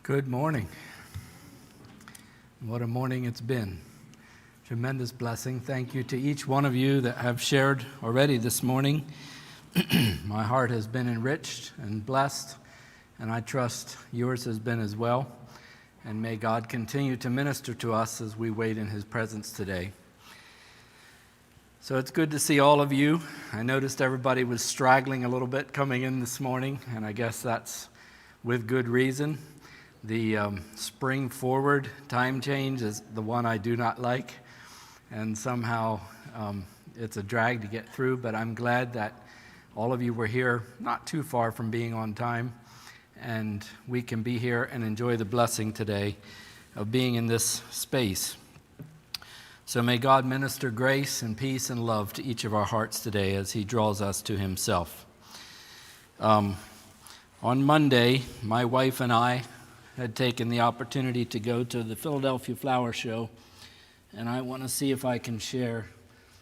Good morning. What a morning it's been. Tremendous blessing. Thank you to each one of you that have shared already this morning. My heart has been enriched and blessed, and I trust yours has been as well. And may God continue to minister to us as we wait in His presence today. So it's good to see all of you. I noticed everybody was straggling a little bit coming in this morning, and I guess that's with good reason. The spring forward time change is the one I do not like, and somehow it's a drag to get through, but I'm glad that all of you were here not too far from being on time, and we can be here and enjoy the blessing today of being in this space. So may God minister grace and peace and love to each of our hearts today as He draws us to Himself. On Monday, my wife and I had taken the opportunity to go to the Philadelphia Flower Show, and I want to see if I can share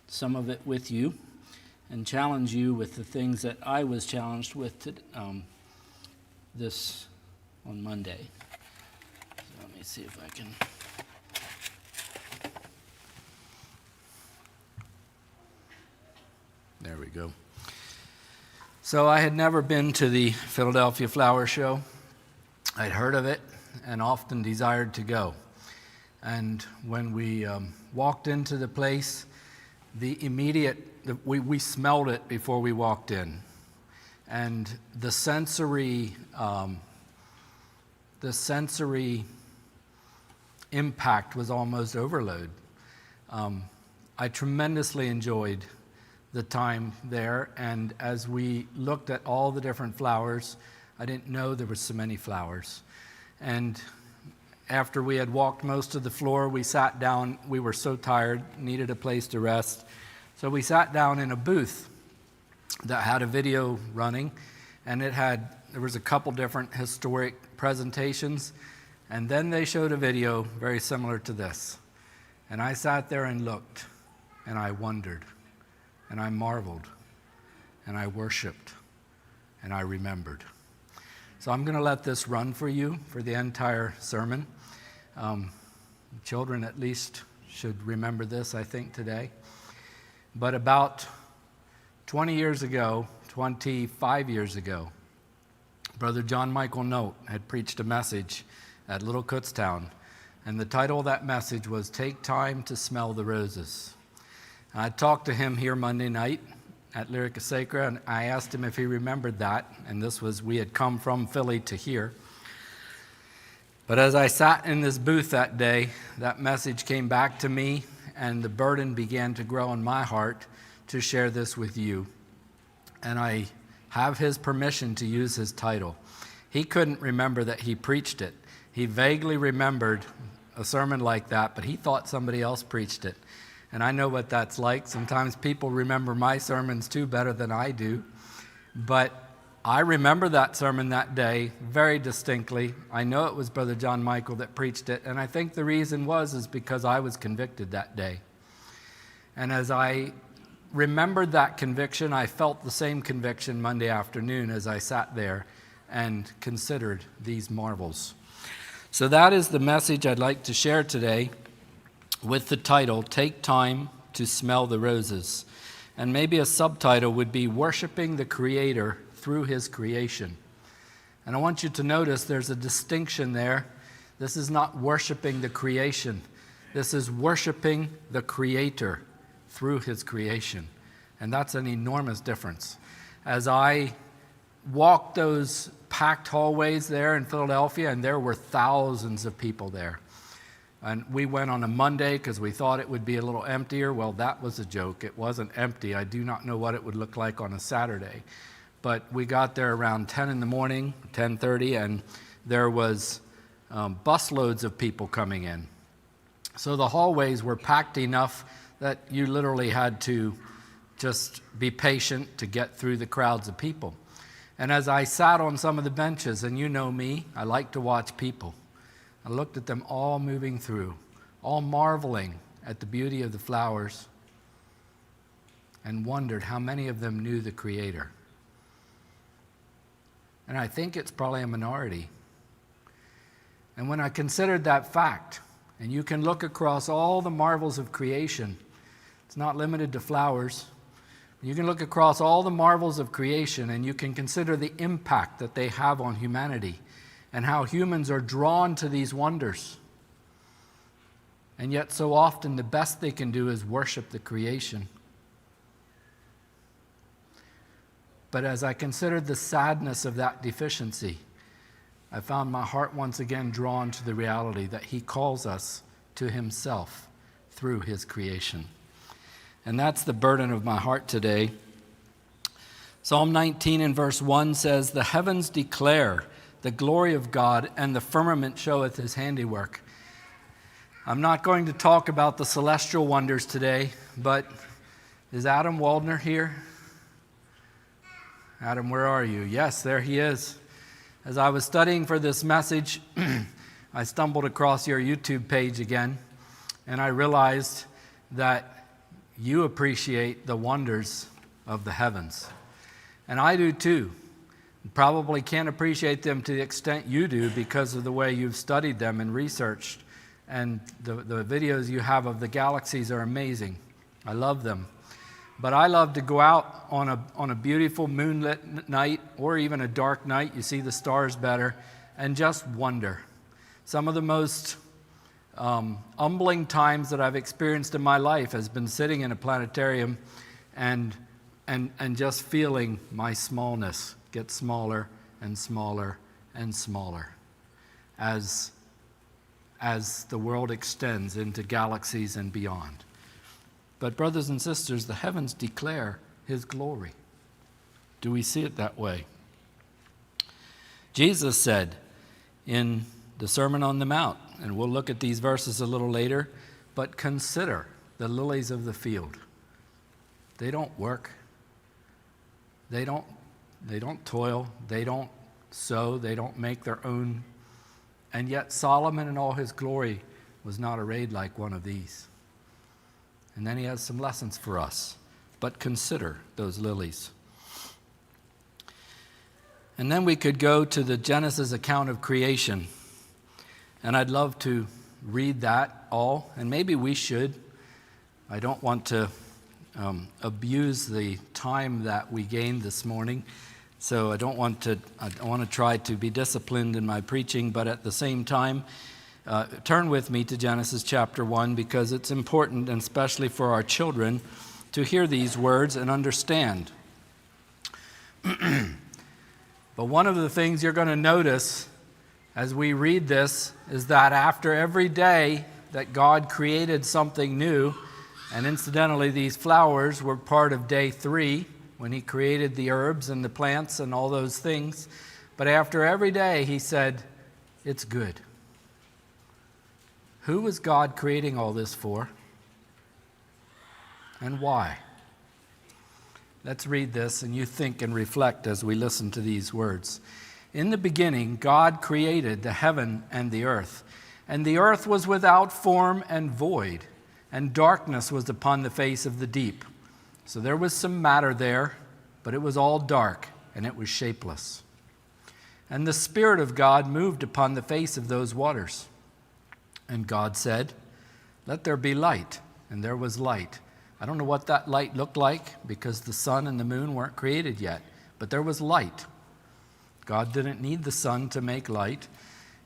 some of it with you and challenge you with the things that I was challenged with this on Monday. So let me see if I can. There we go. So I had never been to the Philadelphia Flower Show. I'd heard of it and often desired to go. And when we walked into the place, we smelled it before we walked in. And the sensory impact was almost overload. I tremendously enjoyed the time there, and as we looked at all the different flowers, I didn't know there were so many flowers. And after we had walked most of the floor, we sat down. We were so tired, needed a place to rest. So we sat down in a booth that had a video running, and there was a couple different historic presentations, and then they showed a video very similar to this. And I sat there and looked, and I wondered, and I marveled, and I worshiped, and I remembered. So I'm going to let this run for you for the entire sermon. Children at least should remember this, I think, today. But about 25 years ago, Brother John Michael Note had preached a message at Little Kutztown, and the title of that message was "Take Time to Smell the Roses." I talked to him here Monday night at Lyrica Sacra, and I asked him if he remembered that, and we had come from Philly to here. But as I sat in this booth that day, that message came back to me, and the burden began to grow in my heart to share this with you. And I have his permission to use his title. He couldn't remember that he preached it. He vaguely remembered a sermon like that, but he thought somebody else preached it. And I know what that's like. Sometimes people remember my sermons too better than I do. But I remember that sermon that day very distinctly. I know it was Brother John Michael that preached it. And I think the reason is because I was convicted that day. And as I remembered that conviction, I felt the same conviction Monday afternoon as I sat there and considered these marvels. So that is the message I'd like to share today, with the title, "Take Time to Smell the Roses." And maybe a subtitle would be "Worshiping the Creator Through His Creation." And I want you to notice there's a distinction there. This is not worshiping the creation. This is worshiping the Creator through His creation. And that's an enormous difference. As I walked those packed hallways there in Philadelphia, and there were thousands of people there. And we went on a Monday because we thought it would be a little emptier. Well, that was a joke. It wasn't empty. I do not know what it would look like on a Saturday. But we got there around 10 in the morning, 10:30, and there was busloads of people coming in. So the hallways were packed enough that you literally had to just be patient to get through the crowds of people. And as I sat on some of the benches, and you know me, I like to watch people. I looked at them all moving through, all marveling at the beauty of the flowers, and wondered how many of them knew the Creator. And I think it's probably a minority. And when I considered that fact, and you can look across all the marvels of creation, it's not limited to flowers. You can look across all the marvels of creation and you can consider the impact that they have on humanity and how humans are drawn to these wonders. And yet so often the best they can do is worship the creation. But as I considered the sadness of that deficiency, I found my heart once again drawn to the reality that He calls us to Himself through His creation. And that's the burden of my heart today. Psalm 19 and verse 1 says, "The heavens declare the glory of God, and the firmament showeth His handiwork." I'm not going to talk about the celestial wonders today, but is Adam Waldner here? Adam, where are you? Yes, there he is. As I was studying for this message, I stumbled across your YouTube page again, and I realized that you appreciate the wonders of the heavens. And I do too. Probably can't appreciate them to the extent you do because of the way you've studied them and researched. And the videos you have of the galaxies are amazing. I love them. But I love to go out on a beautiful moonlit night or even a dark night, you see the stars better, and just wonder. Some of the most humbling times that I've experienced in my life has been sitting in a planetarium and just feeling my smallness get smaller and smaller and smaller as the world extends into galaxies and beyond. But brothers and sisters, the heavens declare His glory. Do we see it that way? Jesus said in the Sermon on the Mount, and we'll look at these verses a little later, but consider the lilies of the field. They don't work. They don't toil. They don't sow. They don't make their own. And yet Solomon in all his glory was not arrayed like one of these. And then he has some lessons for us. But consider those lilies. And then we could go to the Genesis account of creation. And I'd love to read that all, and maybe we should. I don't want to abuse the time that we gained this morning, so I want to try to be disciplined in my preaching, but at the same time, turn with me to Genesis chapter 1 because it's important, and especially for our children, to hear these words and understand. But one of the things you're going to notice as we read this is that after every day that God created something new, and incidentally these flowers were part of day 3 when He created the herbs and the plants and all those things, but after every day He said, it's good. Who was God creating all this for? And why? Let's read this and you think and reflect as we listen to these words. In the beginning, God created the heaven and the earth was without form and void, and darkness was upon the face of the deep. So there was some matter there, but it was all dark, and it was shapeless. And the Spirit of God moved upon the face of those waters. And God said, let there be light, and there was light. I don't know what that light looked like, because the sun and the moon weren't created yet, but there was light. God didn't need the sun to make light.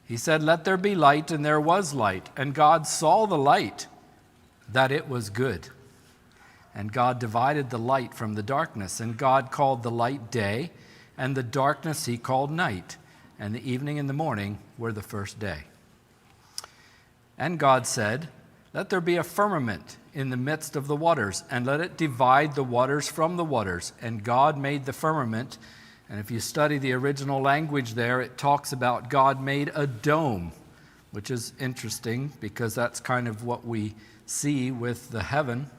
He said, let there be light, and there was light. And God saw the light, that it was good. And God divided the light from the darkness. And God called the light day, and the darkness He called night. And the evening and the morning were the first day. And God said, let there be a firmament in the midst of the waters, and let it divide the waters from the waters. And God made the firmament. And if you study the original language there, it talks about God made a dome, which is interesting because that's kind of what we see with the heaven.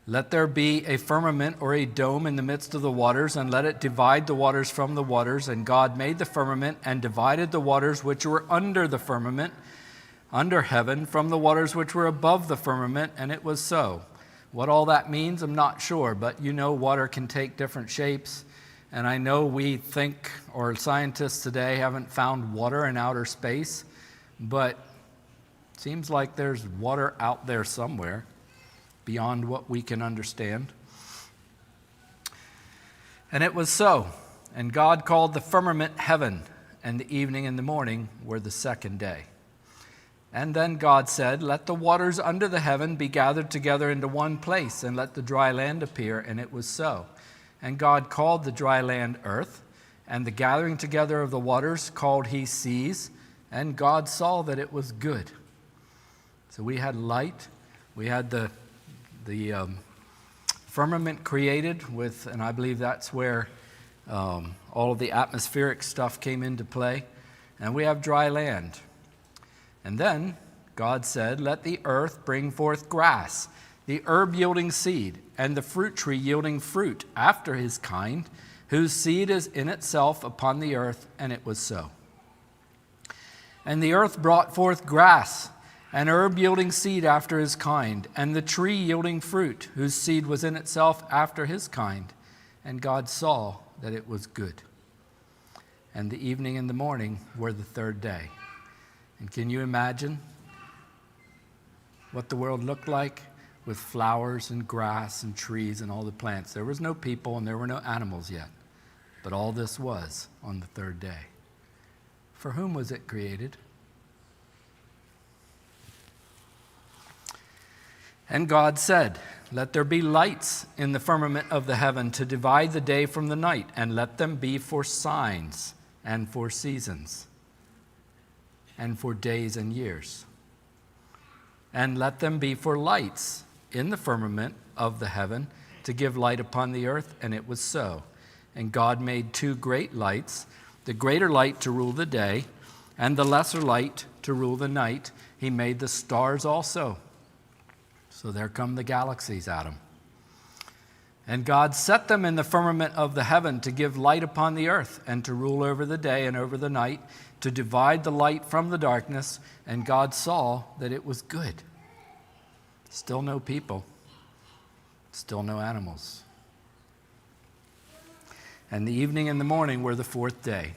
Let there be a firmament or a dome in the midst of the waters, and let it divide the waters from the waters. And God made the firmament and divided the waters which were under the firmament, under heaven, from the waters which were above the firmament, and it was so. What all that means, I'm not sure, but you know water can take different shapes. And I know we think, or scientists today haven't found water in outer space, but it seems like there's water out there somewhere beyond what we can understand. And it was so. And God called the firmament heaven, and the evening and the morning were the second day. And then God said, let the waters under the heaven be gathered together into one place, and let the dry land appear. And it was so. And God called the dry land earth, and the gathering together of the waters called he seas. And God saw that it was good. So we had light. We had the firmament created with, and I believe that's where all of the atmospheric stuff came into play. And we have dry land. And then God said, let the earth bring forth grass, the herb yielding seed, and the fruit tree yielding fruit after his kind, whose seed is in itself upon the earth. And it was so. And the earth brought forth grass, and herb yielding seed after his kind, and the tree yielding fruit, whose seed was in itself after his kind. And God saw that it was good. And the evening and the morning were the third day. And can you imagine what the world looked like with flowers and grass and trees and all the plants? There was no people and there were no animals yet. But all this was on the third day. For whom was it created? And God said, let there be lights in the firmament of the heaven to divide the day from the night, and let them be for signs and for seasons and for days and years. And let them be for lights in the firmament of the heaven to give light upon the earth. And it was so. And God made two great lights, the greater light to rule the day, and the lesser light to rule the night. He made the stars also. So there come the galaxies, Adam. And God set them in the firmament of the heaven to give light upon the earth, and to rule over the day and over the night, to divide the light from the darkness. And God saw that it was good. Still no people. Still no animals. And the evening and the morning were the fourth day.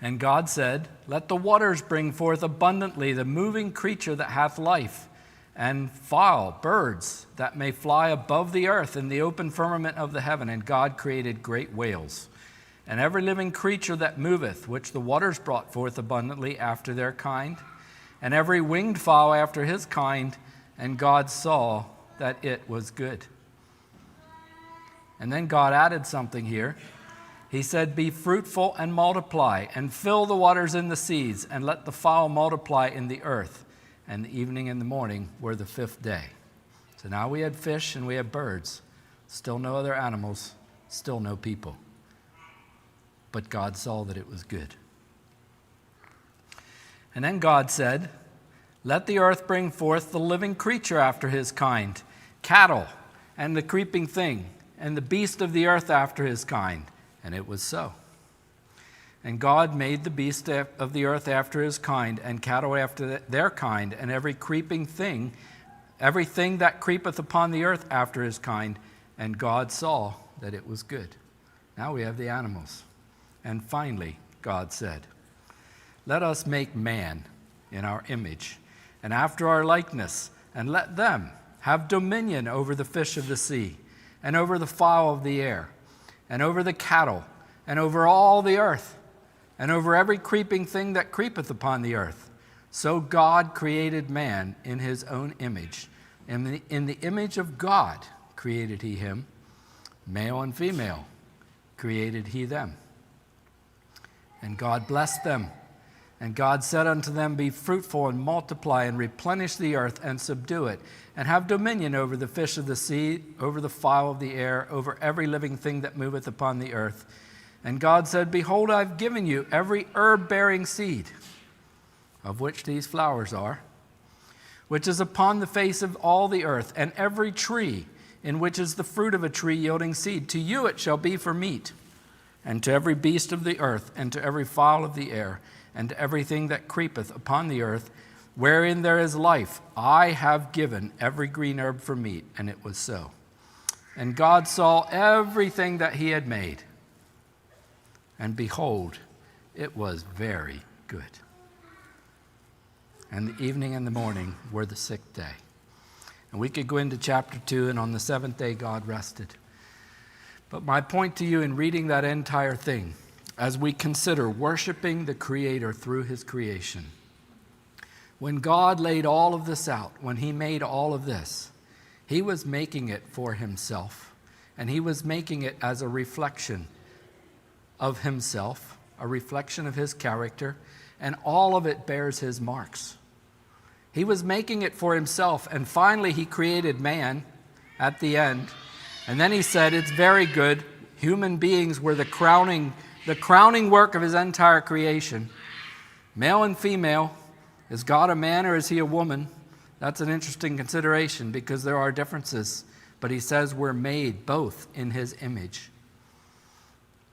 And God said, let the waters bring forth abundantly the moving creature that hath life, and fowl, birds, that may fly above the earth in the open firmament of the heaven. And God created great whales, and every living creature that moveth, which the waters brought forth abundantly after their kind, and every winged fowl after his kind. And God saw that it was good. And then God added something here. He said, be fruitful and multiply, and fill the waters in the seas, and let the fowl multiply in the earth. And the evening and the morning were the fifth day. So now we had fish and we had birds. Still no other animals, still no people. But God saw that it was good. And then God said, let the earth bring forth the living creature after his kind, cattle, and the creeping thing, and the beast of the earth after his kind. And it was so. And God made the beast of the earth after his kind, and cattle after their kind, and every creeping thing, everything that creepeth upon the earth after his kind. And God saw that it was good. Now we have the animals. And finally, God said, let us make man in our image, and after our likeness, and let them have dominion over the fish of the sea, and over the fowl of the air, and over the cattle, and over all the earth, and over every creeping thing that creepeth upon the earth. So God created man in his own image. In the image of God created he him. Male and female created he them. And God blessed them. And God said unto them, be fruitful and multiply, and replenish the earth and subdue it, and have dominion over the fish of the sea, over the fowl of the air, over every living thing that moveth upon the earth. And God said, behold, I have given you every herb-bearing seed, of which these flowers are, which is upon the face of all the earth, and every tree in which is the fruit of a tree yielding seed. To you it shall be for meat, and to every beast of the earth, and to every fowl of the air, and to everything that creepeth upon the earth, wherein there is life, I have given every green herb for meat. And it was so. And God saw everything that he had made. And behold, it was very good. And the evening and the morning were the sixth day. And we could go into chapter 2, and on the seventh day God rested. But my point to you in reading that entire thing, as we consider worshiping the Creator through his creation, when God laid all of this out, when he made all of this, he was making it for himself, and he was making it as a reflection of himself, a reflection of his character, and all of it bears his marks. He was making it for himself, and finally he created man at the end, and then he said, it's very good. Human beings were the crowning work of his entire creation. Male and female. Is God a man or is he a woman? That's an interesting consideration because there are differences. But he says we're made both in his image.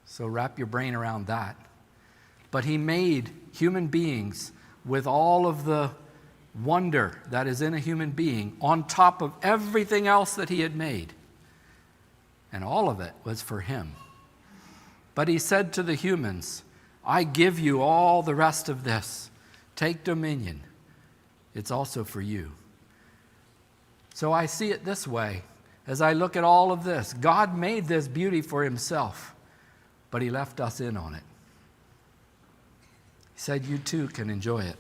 So wrap your brain around that. But he made human beings with all of the wonder that is in a human being on top of everything else that he had made. And all of it was for him. But he said to the humans, I give you all the rest of this. Take dominion. It's also for you. So I see it this way. As I look at all of this, God made this beauty for himself, but he left us in on it. He said, you too can enjoy it.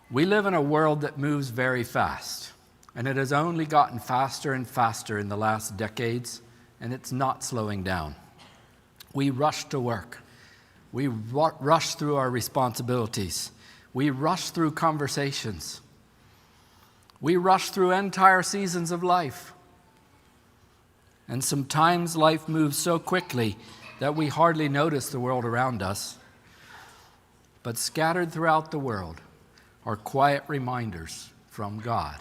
We live in a world that moves very fast, and it has only gotten faster and faster in the last decades, and it's not slowing down. We rush to work. We rush through our responsibilities. We rush through conversations. We rush through entire seasons of life. And sometimes life moves so quickly that we hardly notice the world around us. But scattered throughout the world are quiet reminders from God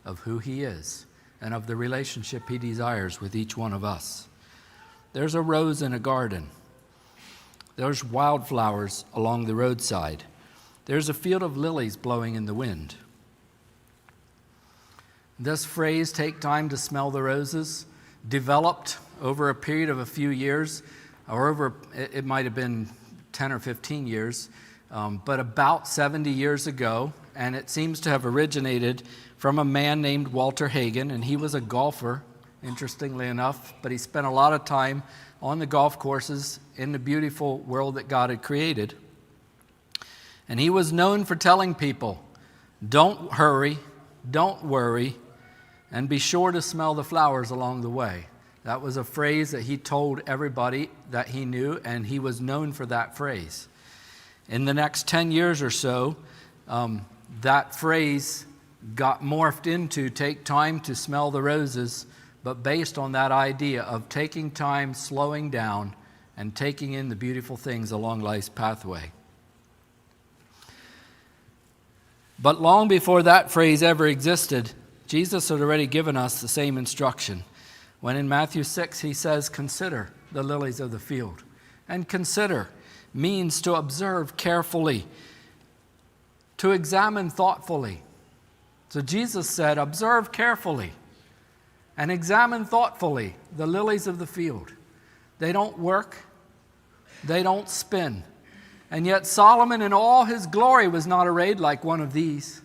of who he is and of the relationship he desires with each one of us. There's a rose in a garden. There's wildflowers along the roadside. There's a field of lilies blowing in the wind. This phrase, take time to smell the roses, developed over a period of a few years, or it might have been 10 or 15 years, but about 70 years ago, and it seems to have originated from a man named Walter Hagen, and he was a golfer, interestingly enough, but he spent a lot of time on the golf courses in the beautiful world that God had created. And he was known for telling people, don't hurry, don't worry, and be sure to smell the flowers along the way. That was a phrase that he told everybody that he knew, and he was known for that phrase. In the next 10 years or so, that phrase got morphed into take time to smell the roses, but based on that idea of taking time, slowing down, and taking in the beautiful things along life's pathway. But long before that phrase ever existed, Jesus had already given us the same instruction. When in Matthew 6 he says, consider the lilies of the field. And consider means to observe carefully, to examine thoughtfully. So Jesus said, observe carefully and examine thoughtfully the lilies of the field. They don't work, they don't spin. And yet Solomon in all his glory was not arrayed like one of these.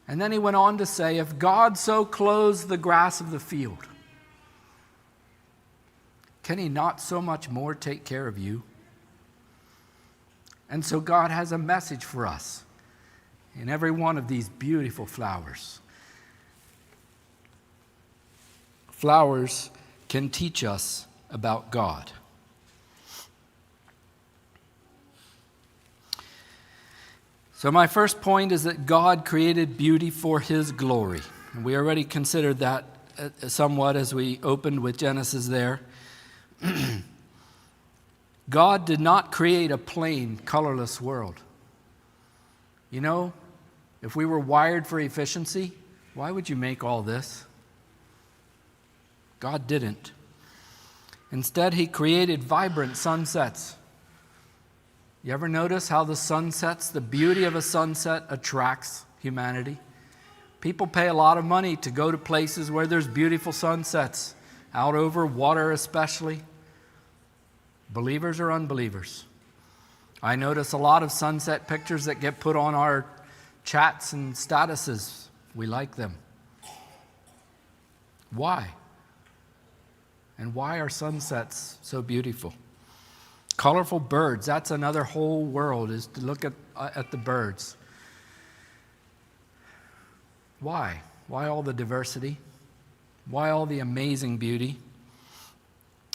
And then he went on to say, if God so clothes the grass of the field, can he not so much more take care of you? And so God has a message for us in every one of these beautiful flowers. Flowers can teach us about God. So my first point is that God created beauty for his glory. And we already considered that somewhat as we opened with Genesis there. God did not create a plain, colorless world. You know, if we were wired for efficiency, why would you make all this? God didn't. Instead, he created vibrant sunsets. You ever notice how the sunsets, the beauty of a sunset attracts humanity. People pay a lot of money to go to places where there's beautiful sunsets, out over water especially. Believers or unbelievers. I notice a lot of sunset pictures that get put on our chats and statuses. We like them. Why? And why are sunsets so beautiful? Colorful birds, that's another whole world, is to look at the birds. Why? Why all the diversity? Why all the amazing beauty?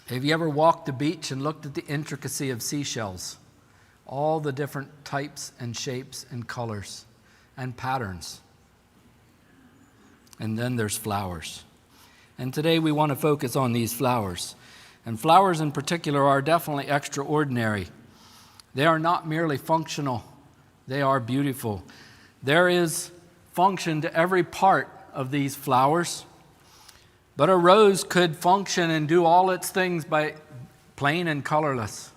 Have you ever walked the beach and looked at the intricacy of seashells? All the different types and shapes and colors and patterns. And then there's flowers. And today we want to focus on these flowers. And flowers in particular are definitely extraordinary. They are not merely functional. They are beautiful. There is function to every part of these flowers. But a rose could function and do all its things by plain and colorless.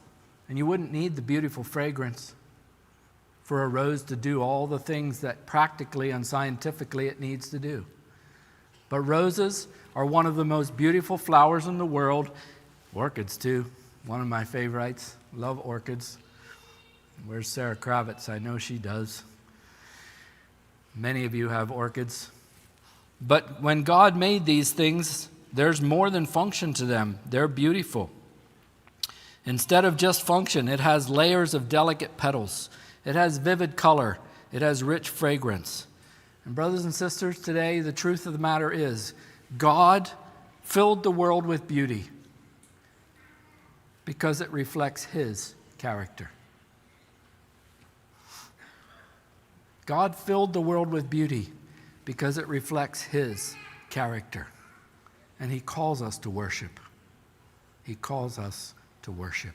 And you wouldn't need the beautiful fragrance for a rose to do all the things that practically and scientifically it needs to do. But roses are one of the most beautiful flowers in the world. Orchids too, one of my favorites. Love orchids. Where's Sarah Kravitz? I know she does. Many of you have orchids. But when God made these things, there's more than function to them. They're beautiful. Instead of just function, it has layers of delicate petals. It has vivid color. It has rich fragrance. And brothers and sisters, today the truth of the matter is God filled the world with beauty because it reflects His character. God filled the world with beauty because it reflects His character. And He calls us to worship. He calls us to worship.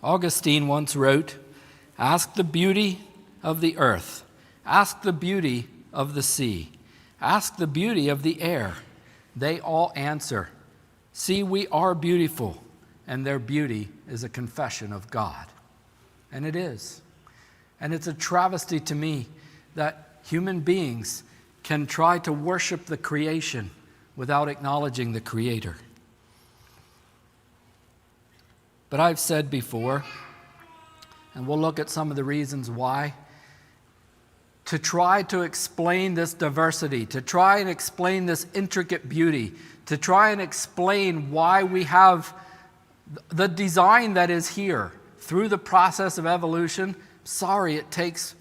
Augustine once wrote, "Ask the beauty of the earth. Ask the beauty of the sea. Ask the beauty of the air. They all answer, 'See, we are beautiful,' and their beauty is a confession of God." And it is. And it's a travesty to me that human beings can try to worship the creation without acknowledging the Creator. But I've said before, and we'll look at some of the reasons why, to try to explain this diversity, to try and explain this intricate beauty, to try and explain why we have the design that is here through the process of evolution, sorry, it takes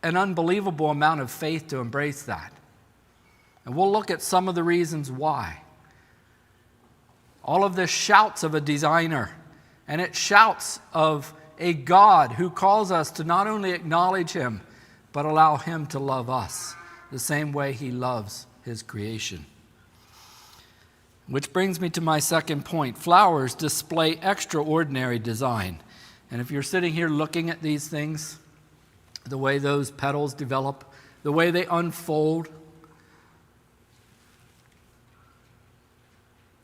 an unbelievable amount of faith to embrace that. And we'll look at some of the reasons why. All of this shouts of a designer, and it shouts of a God who calls us to not only acknowledge Him, but allow Him to love us the same way He loves His creation. Which brings me to my second point. Flowers display extraordinary design. And if you're sitting here looking at these things, the way those petals develop, the way they unfold,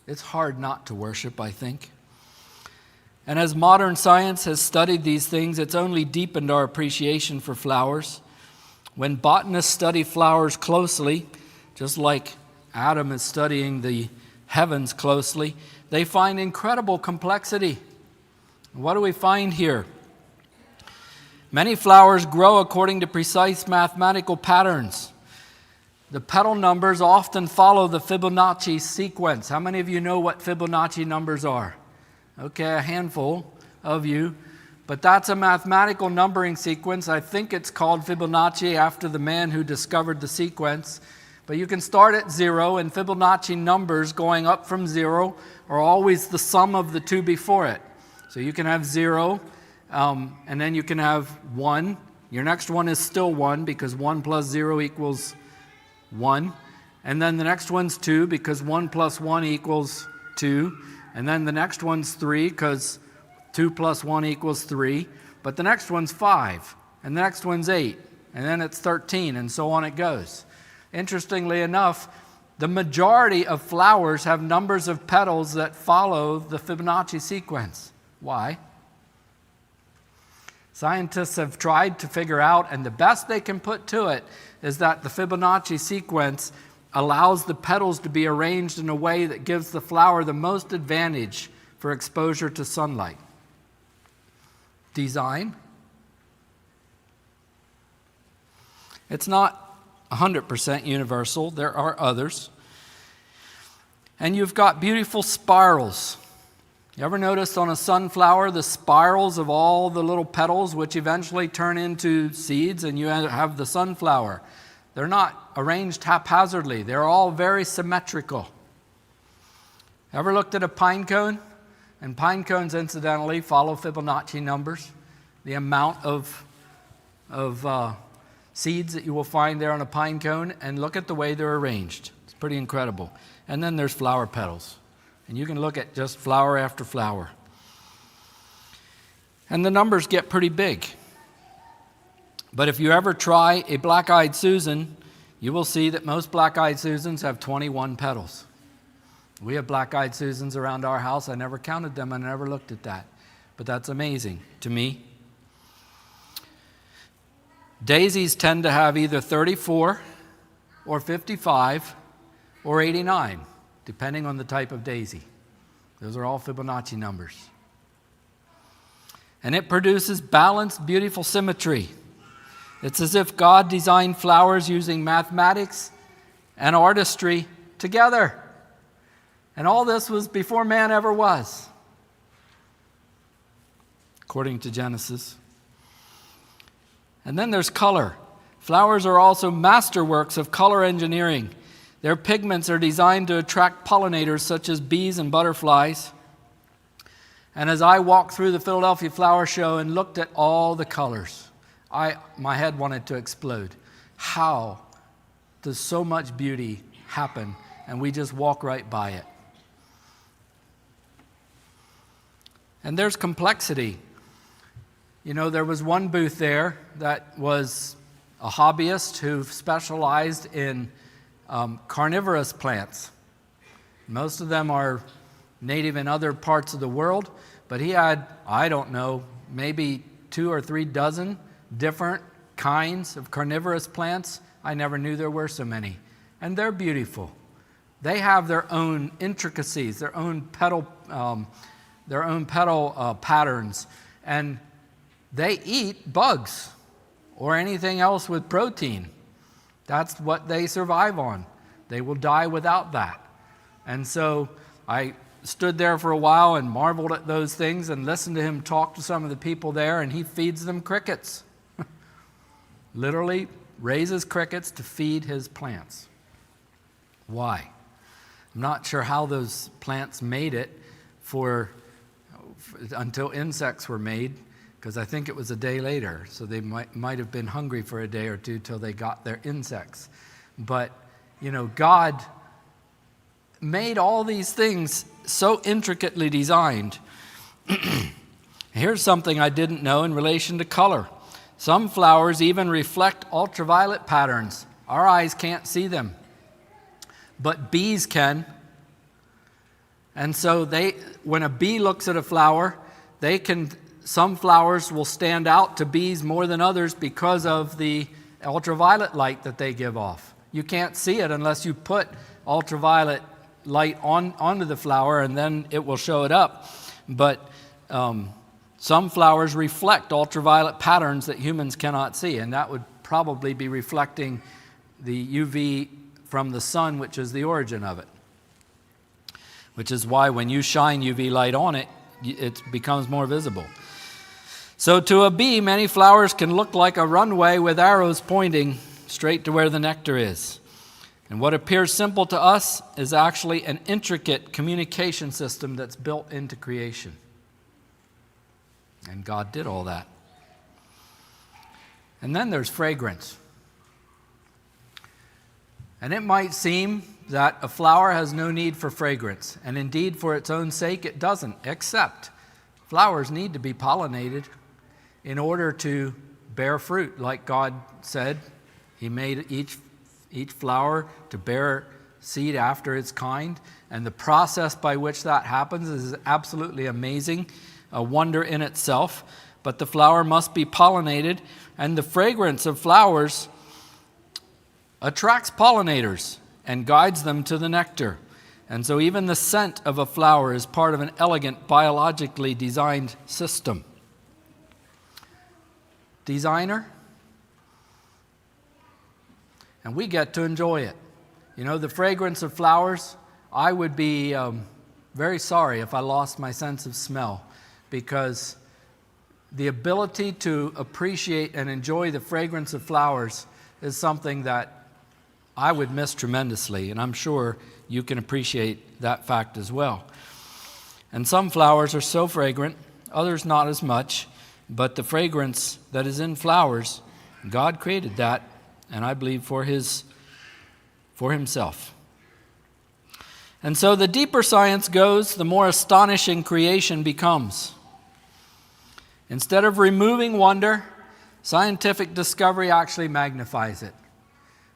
it's hard not to worship, I think. And as modern science has studied these things, it's only deepened our appreciation for flowers. When botanists study flowers closely, just like Adam is studying the heavens closely, they find incredible complexity. What do we find here? Many flowers grow according to precise mathematical patterns. The petal numbers often follow the Fibonacci sequence. How many of you know what Fibonacci numbers are? Okay, a handful of you. But that's a mathematical numbering sequence. I think it's called Fibonacci after the man who discovered the sequence. But you can start at 0, and Fibonacci numbers going up from 0 are always the sum of the two before it. So you can have 0, and then you can have 1. Your next one is still 1 because 1 plus 0 equals 1. And then the next one's 2 because 1 plus 1 equals 2. And then the next one's 3 because 2 plus 1 equals 3. But the next one's 5. And the next one's 8. And then it's 13, and so on it goes. Interestingly enough, the majority of flowers have numbers of petals that follow the Fibonacci sequence. Why? Scientists have tried to figure out, and the best they can put to it is that the Fibonacci sequence allows the petals to be arranged in a way that gives the flower the most advantage for exposure to sunlight. Design. It's not 100% universal. There are others. And you've got beautiful spirals. You ever notice on a sunflower the spirals of all the little petals which eventually turn into seeds and you have the sunflower? They're not arranged haphazardly. They're all very symmetrical. Ever looked at a pine cone? And pine cones, incidentally, follow Fibonacci numbers. The amount of seeds that you will find there on a pine cone, and look at the way they're arranged. It's pretty incredible. And then there's flower petals. And you can look at just flower after flower. And the numbers get pretty big. But if you ever try a black-eyed Susan, you will see that most black-eyed Susans have 21 petals. We have black-eyed Susans around our house. I never counted them. I never looked at that. But that's amazing to me. Daisies tend to have either 34 or 55 or 89, depending on the type of daisy. Those are all Fibonacci numbers. And it produces balanced, beautiful symmetry. It's as if God designed flowers using mathematics and artistry together. And all this was before man ever was, according to Genesis. And then there's color. Flowers are also masterworks of color engineering. Their pigments are designed to attract pollinators such as bees and butterflies. And as I walked through the Philadelphia Flower Show and looked at all the colors, my head wanted to explode. How does so much beauty happen and we just walk right by it? And there's complexity. You know, there was one booth there that was a hobbyist who specialized in carnivorous plants. Most of them are native in other parts of the world, but he had, I don't know, maybe 2 or 3 dozen different kinds of carnivorous plants. I never knew there were so many. And they're beautiful. They have their own intricacies, their own petal patterns, and they eat bugs or anything else with protein. That's what they survive on. They will die without that. And so I stood there for a while and marveled at those things and listened to him talk to some of the people there, and he feeds them crickets. Literally raises crickets to feed his plants. Why? I'm not sure how those plants made it until insects were made, because I think it was a day later, so they might have been hungry for a day or two till they got their insects. But, you know, God made all these things so intricately designed. Here's something I didn't know in relation to color. Some flowers even reflect ultraviolet patterns. Our eyes can't see them, but bees can. And so when a bee looks at a flower, some flowers will stand out to bees more than others because of the ultraviolet light that they give off. You can't see it unless you put ultraviolet light onto the flower, and then it will show it up. But some flowers reflect ultraviolet patterns that humans cannot see, and that would probably be reflecting the UV from the sun, which is the origin of it. Which is why when you shine UV light on it, it becomes more visible. So to a bee, many flowers can look like a runway with arrows pointing straight to where the nectar is. And what appears simple to us is actually an intricate communication system that's built into creation. And God did all that. And then there's fragrance. And it might seem that a flower has no need for fragrance. And indeed, for its own sake, it doesn't, except flowers need to be pollinated in order to bear fruit. Like God said, He made each flower to bear seed after its kind. And the process by which that happens is absolutely amazing, a wonder in itself. but the flower must be pollinated, and the fragrance of flowers attracts pollinators and guides them to the nectar. And so even the scent of a flower is part of an elegant, biologically designed system. Designer, and we get to enjoy it. You know, the fragrance of flowers, I would be very sorry if I lost my sense of smell, because the ability to appreciate and enjoy the fragrance of flowers is something that I would miss tremendously, and I'm sure you can appreciate that fact as well. And some flowers are so fragrant, others not as much, but the fragrance that is in flowers, God created that, and I believe for himself. And so the deeper science goes, the more astonishing creation becomes. Instead of removing wonder, scientific discovery actually magnifies it.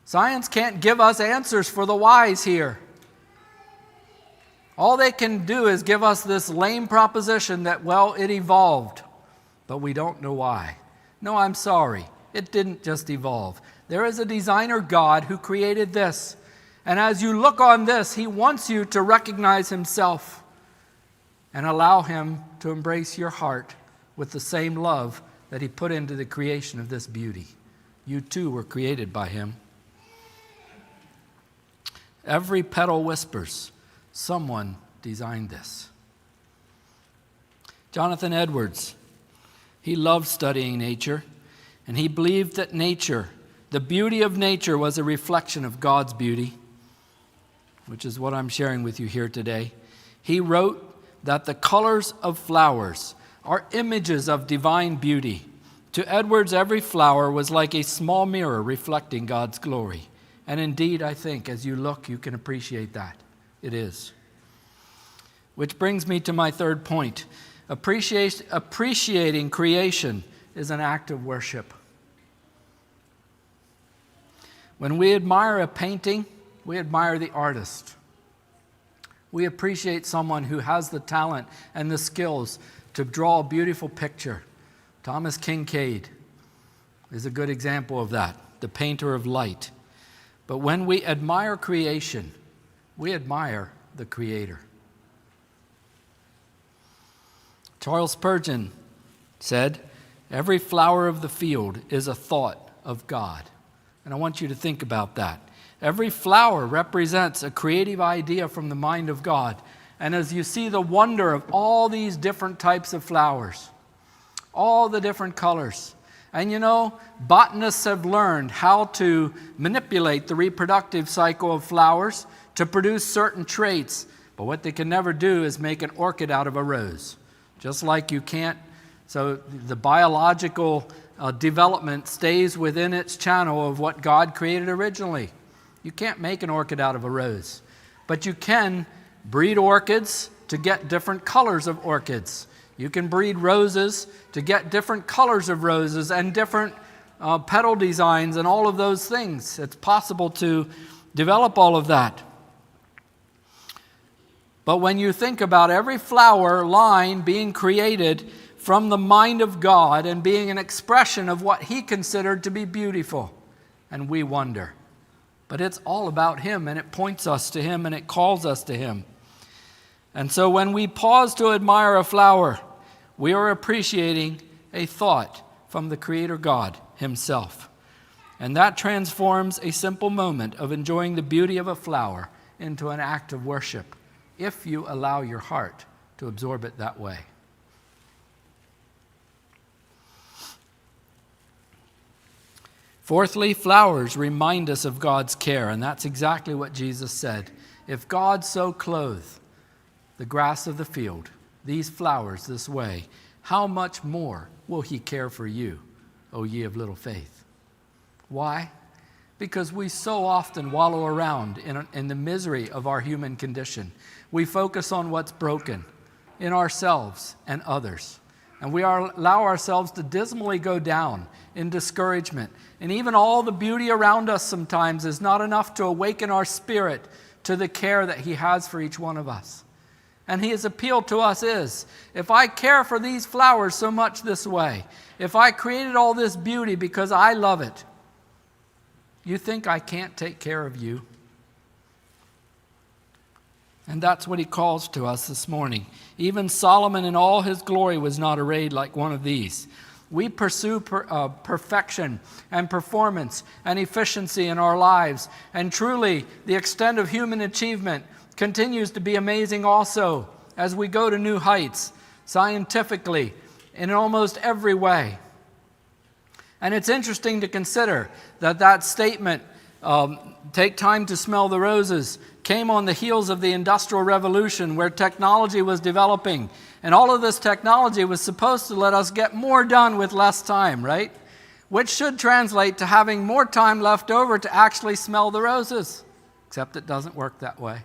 Science can't give us answers for the whys here. All they can do is give us this lame proposition that, well, it evolved, but we don't know why. No, I'm sorry. It didn't just evolve. There is a designer God who created this. And as you look on this, he wants you to recognize himself and allow him to embrace your heart with the same love that he put into the creation of this beauty. You too were created by him. Every petal whispers, someone designed this. Jonathan Edwards, he loved studying nature, and he believed that nature, the beauty of nature, was a reflection of God's beauty, which is what I'm sharing with you here today. He wrote that the colors of flowers are images of divine beauty. To Edwards, every flower was like a small mirror reflecting God's glory. And indeed, I think, as you look, you can appreciate that. It is. Which brings me to my third point. Appreciating creation is an act of worship. When we admire a painting, we admire the artist. We appreciate someone who has the talent and the skills to draw a beautiful picture. Thomas Kincaid is a good example of that, the painter of light. But when we admire creation, we admire the Creator. Charles Spurgeon said, "Every flower of the field is a thought of God." And I want you to think about that. Every flower represents a creative idea from the mind of God. And as you see the wonder of all these different types of flowers, all the different colors, and you know, botanists have learned how to manipulate the reproductive cycle of flowers to produce certain traits. But what they can never do is make an orchid out of a rose. Just like you can't, so the biological development stays within its channel of what God created originally. You can't make an orchid out of a rose. But you can breed orchids to get different colors of orchids. You can breed roses to get different colors of roses and different petal designs and all of those things. It's possible to develop all of that. But when you think about every flower line being created from the mind of God and being an expression of what He considered to be beautiful, and we wonder. But it's all about Him, and it points us to Him, and it calls us to Him. And so when we pause to admire a flower, we are appreciating a thought from the Creator God Himself. And that transforms a simple moment of enjoying the beauty of a flower into an act of worship, if you allow your heart to absorb it that way. Fourthly, flowers remind us of God's care, and that's exactly what Jesus said. If God so clothe the grass of the field, these flowers this way, how much more will He care for you, O ye of little faith? Why? Because we so often wallow around in the misery of our human condition. We focus on what's broken in ourselves and others. And we allow ourselves to dismally go down in discouragement. And even all the beauty around us sometimes is not enough to awaken our spirit to the care that He has for each one of us. And his appeal to us is, if I care for these flowers so much this way, if I created all this beauty because I love it, you think I can't take care of you? And that's what he calls to us this morning. Even Solomon in all his glory was not arrayed like one of these. We pursue perfection and performance and efficiency in our lives. And truly, the extent of human achievement continues to be amazing also as we go to new heights, scientifically, in almost every way. And it's interesting to consider that statement, take time to smell the roses, came on the heels of the Industrial Revolution, where technology was developing. And all of this technology was supposed to let us get more done with less time, right? Which should translate to having more time left over to actually smell the roses. Except it doesn't work that way.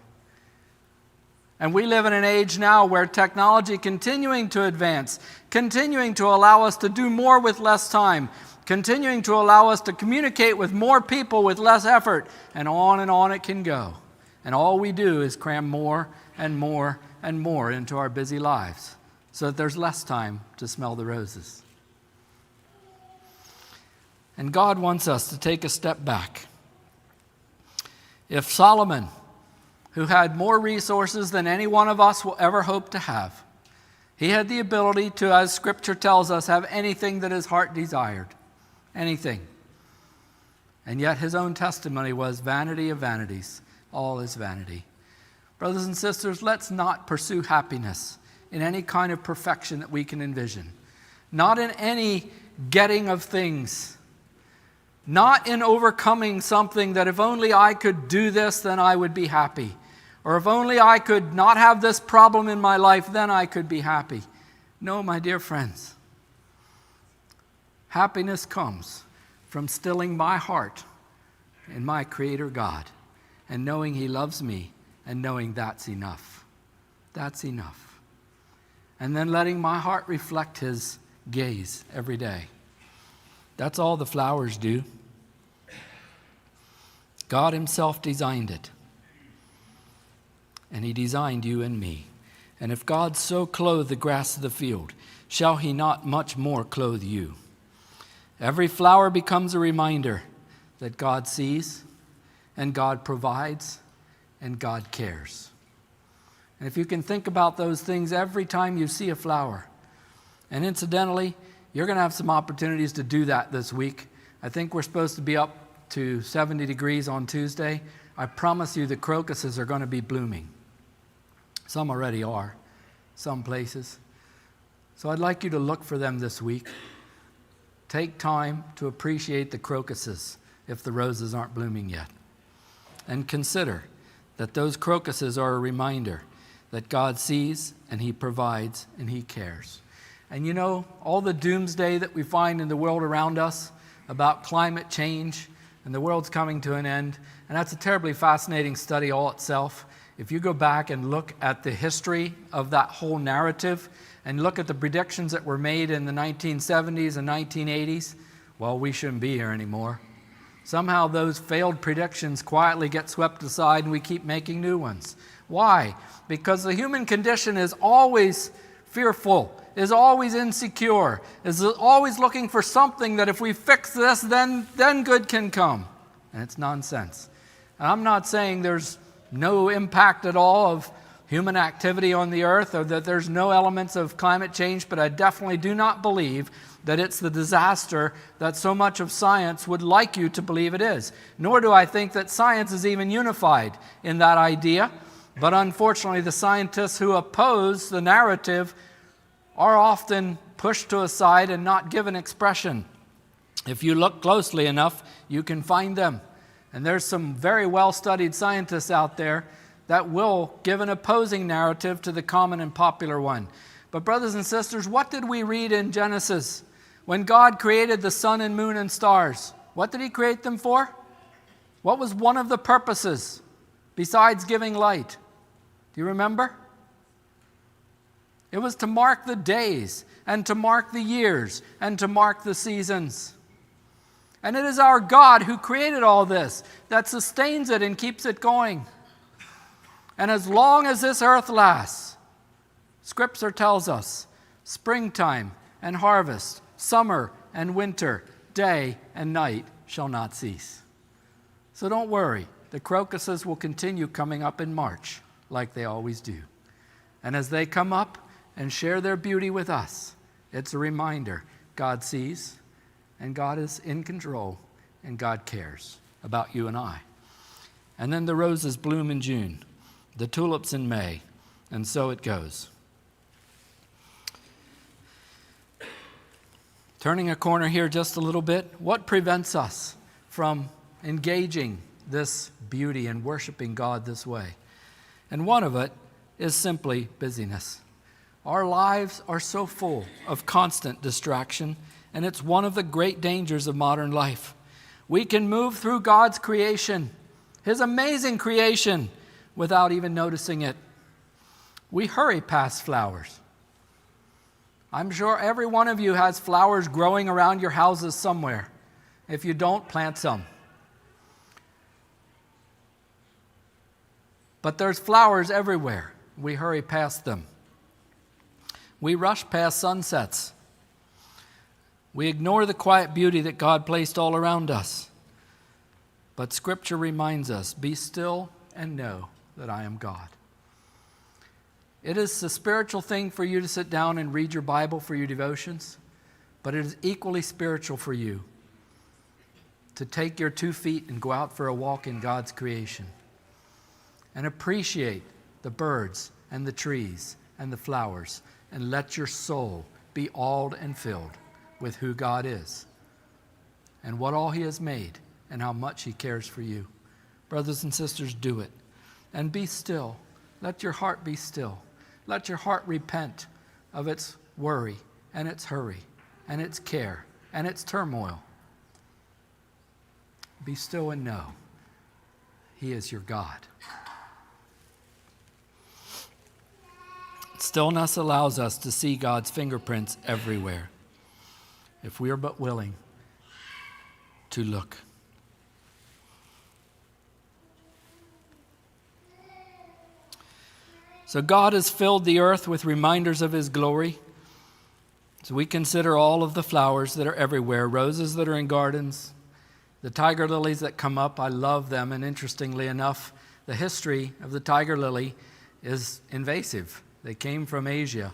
And we live in an age now where technology continuing to advance, continuing to allow us to do more with less time, continuing to allow us to communicate with more people with less effort, and on it can go. And all we do is cram more and more and more into our busy lives so that there's less time to smell the roses. And God wants us to take a step back. If Solomon, who had more resources than any one of us will ever hope to have, he had the ability to, as Scripture tells us, have anything that his heart desired. Anything. And yet his own testimony was, vanity of vanities, all is vanity. Brothers and sisters, let's not pursue happiness in any kind of perfection that we can envision. Not in any getting of things. Not in overcoming something that if only I could do this, then I would be happy. Or if only I could not have this problem in my life, then I could be happy. No, my dear friends. Happiness comes from stilling my heart in my Creator God and knowing He loves me and knowing that's enough. That's enough. And then letting my heart reflect His gaze every day. That's all the flowers do. God Himself designed it. And He designed you and me. And if God so clothed the grass of the field, shall He not much more clothe you? Every flower becomes a reminder that God sees, and God provides, and God cares. And if you can think about those things every time you see a flower, and incidentally, you're going to have some opportunities to do that this week. I think we're supposed to be up to 70 degrees on Tuesday. I promise you the crocuses are going to be blooming. Some already are, some places. So I'd like you to look for them this week. Take time to appreciate the crocuses if the roses aren't blooming yet. And consider that those crocuses are a reminder that God sees and He provides and He cares. And you know, all the doomsday that we find in the world around us about climate change and the world's coming to an end, and that's a terribly fascinating study all itself. If you go back and look at the history of that whole narrative and look at the predictions that were made in the 1970s and 1980s, well, we shouldn't be here anymore. Somehow those failed predictions quietly get swept aside and we keep making new ones. Why? Because the human condition is always fearful, is always insecure, is always looking for something that if we fix this, then good can come. And it's nonsense. And I'm not saying there's no impact at all of human activity on the earth or that there's no elements of climate change, but I definitely do not believe that it's the disaster that so much of science would like you to believe it is. Nor do I think that science is even unified in that idea. But unfortunately, the scientists who oppose the narrative are often pushed to a side and not given expression. If you look closely enough, you can find them. And there's some very well-studied scientists out there that will give an opposing narrative to the common and popular one. But brothers and sisters, what did we read in Genesis? When God created the sun and moon and stars, what did He create them for? What was one of the purposes besides giving light? Do you remember? It was to mark the days and to mark the years and to mark the seasons. And it is our God who created all this that sustains it and keeps it going. And as long as this earth lasts, Scripture tells us springtime and harvest, summer and winter, day and night shall not cease. So don't worry. The crocuses will continue coming up in March like they always do. And as they come up and share their beauty with us, it's a reminder God sees and God is in control and God cares about you and I. And then the roses bloom in June, the tulips in May, and so it goes. Turning a corner here just a little bit, what prevents us from engaging this beauty and worshiping God this way? And one of it is simply busyness. Our lives are so full of constant distraction, and it's one of the great dangers of modern life. We can move through God's creation, His amazing creation, without even noticing it. We hurry past flowers. I'm sure every one of you has flowers growing around your houses somewhere. If you don't, plant some. But there's flowers everywhere. We hurry past them. We rush past sunsets. We ignore the quiet beauty that God placed all around us. But Scripture reminds us, be still and know that I am God. It is a spiritual thing for you to sit down and read your Bible for your devotions, but it is equally spiritual for you to take your 2 feet and go out for a walk in God's creation and appreciate the birds and the trees and the flowers, and let your soul be awed and filled with who God is and what all He has made and how much He cares for you. Brothers and sisters, do it. And be still. Let your heart be still. Let your heart repent of its worry and its hurry and its care and its turmoil. Be still and know He is your God. Stillness allows us to see God's fingerprints everywhere, if we are but willing to look. So God has filled the earth with reminders of His glory. So we consider all of the flowers that are everywhere, roses that are in gardens, the tiger lilies that come up. I love them, and interestingly enough, the history of the tiger lily is invasive. They came from Asia,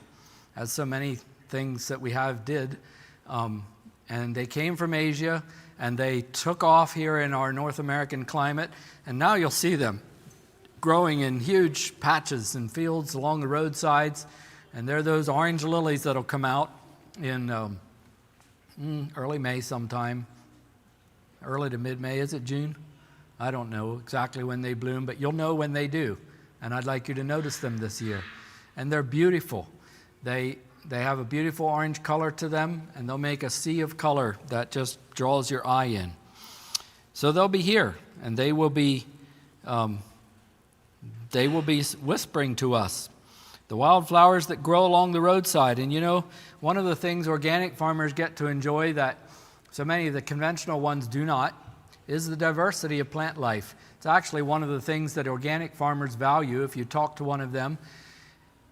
as so many things that we have did. And they came from Asia, and they took off here in our North American climate, and now you'll see them growing in huge patches and fields along the roadsides. And they're those orange lilies that'll come out in early May sometime, early to mid-May. Is it June? I don't know exactly when they bloom, but you'll know when they do. And I'd like you to notice them this year. And they're beautiful. They have a beautiful orange color to them, and they'll make a sea of color that just draws your eye in. So they'll be here, and they will be whispering to us. The wildflowers that grow along the roadside. And you know, one of the things organic farmers get to enjoy that so many of the conventional ones do not is the diversity of plant life. It's actually one of the things that organic farmers value. If you talk to one of them,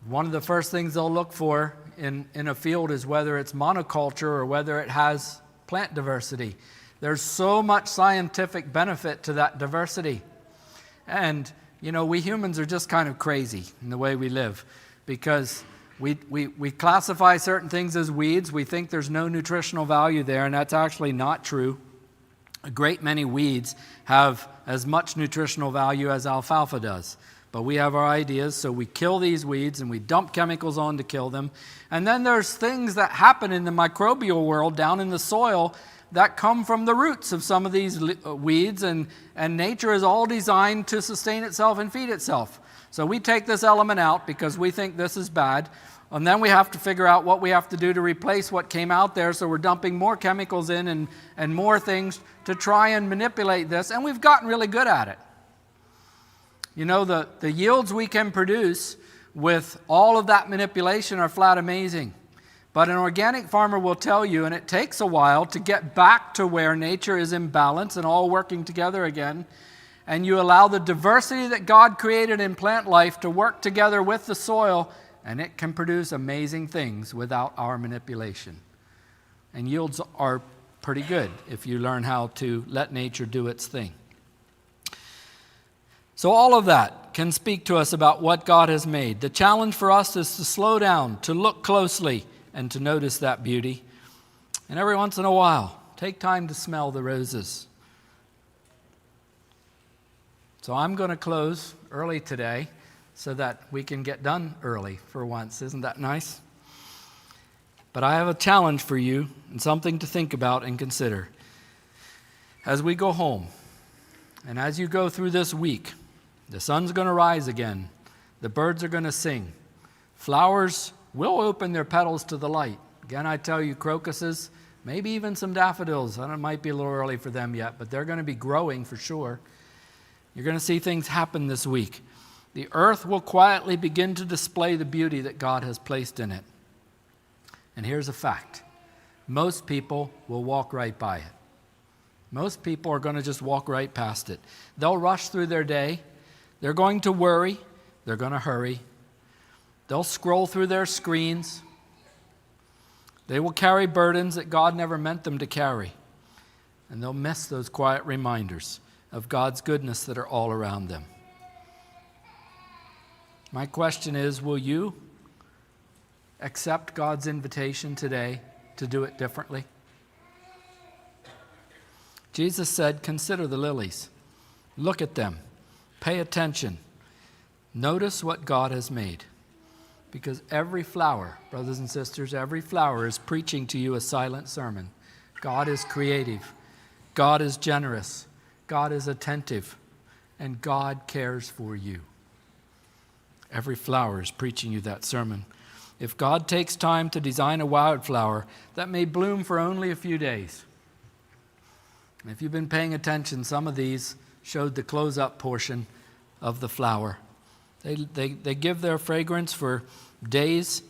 one of the first things they'll look for in a field is whether it's monoculture or whether it has plant diversity. There's so much scientific benefit to that diversity. And, you know, we humans are just kind of crazy in the way we live because we classify certain things as weeds. We think there's no nutritional value there, and that's actually not true. A great many weeds have as much nutritional value as alfalfa does. But we have our ideas, so we kill these weeds and we dump chemicals on to kill them. And then there's things that happen in the microbial world down in the soil that come from the roots of some of these weeds, and nature is all designed to sustain itself and feed itself. So we take this element out because we think this is bad, and then we have to figure out what we have to do to replace what came out there, so we're dumping more chemicals in and more things to try and manipulate this, and we've gotten really good at it. You know, the yields we can produce with all of that manipulation are flat amazing. But an organic farmer will tell you, and it takes a while to get back to where nature is in balance and all working together again, and you allow the diversity that God created in plant life to work together with the soil, and it can produce amazing things without our manipulation. And yields are pretty good if you learn how to let nature do its thing. So all of that can speak to us about what God has made. The challenge for us is to slow down, to look closely, and to notice that beauty. And every once in a while, take time to smell the roses. So I'm going to close early today so that we can get done early for once. Isn't that nice? But I have a challenge for you and something to think about and consider. As we go home, and as you go through this week, the sun's going to rise again. The birds are going to sing. Flowers will open their petals to the light. Again, I tell you, crocuses, maybe even some daffodils. I don't know, it might be a little early for them yet, but they're going to be growing for sure. You're going to see things happen this week. The earth will quietly begin to display the beauty that God has placed in it. And here's a fact. Most people will walk right by it. Most people are going to just walk right past it. They'll rush through their day. They're going to worry. They're going to hurry. They'll scroll through their screens. They will carry burdens that God never meant them to carry. And they'll miss those quiet reminders of God's goodness that are all around them. My question is, will you accept God's invitation today to do it differently? Jesus said, consider the lilies. Look at them. Pay attention. Notice what God has made. Because every flower, brothers and sisters, every flower is preaching to you a silent sermon. God is creative. God is generous. God is attentive. And God cares for you. Every flower is preaching you that sermon. If God takes time to design a wildflower that may bloom for only a few days, and if you've been paying attention, some of these showed the close-up portion of the flower. They give their fragrance for days.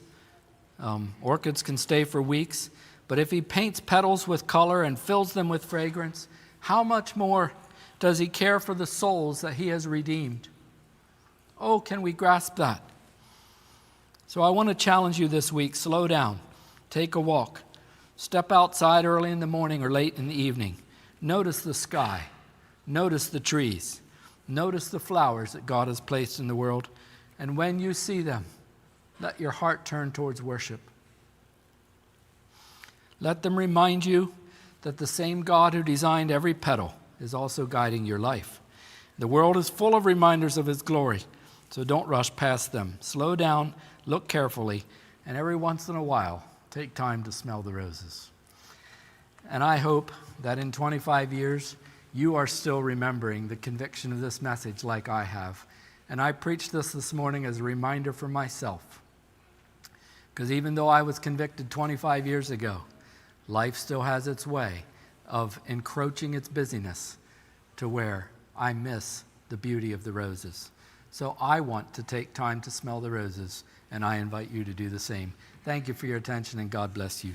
Orchids can stay for weeks. But if he paints petals with color and fills them with fragrance, how much more does he care for the souls that he has redeemed? Oh, can we grasp that? So I want to challenge you this week. Slow down. Take a walk. Step outside early in the morning or late in the evening. Notice the sky. Notice the trees. Notice the flowers that God has placed in the world. And when you see them, let your heart turn towards worship. Let them remind you that the same God who designed every petal is also guiding your life. The world is full of reminders of his glory, so don't rush past them. Slow down, look carefully, and every once in a while, take time to smell the roses. And I hope that in 25 years, you are still remembering the conviction of this message like I have. And I preached this morning as a reminder for myself. Because even though I was convicted 25 years ago, life still has its way of encroaching its busyness to where I miss the beauty of the roses. So I want to take time to smell the roses, and I invite you to do the same. Thank you for your attention, and God bless you.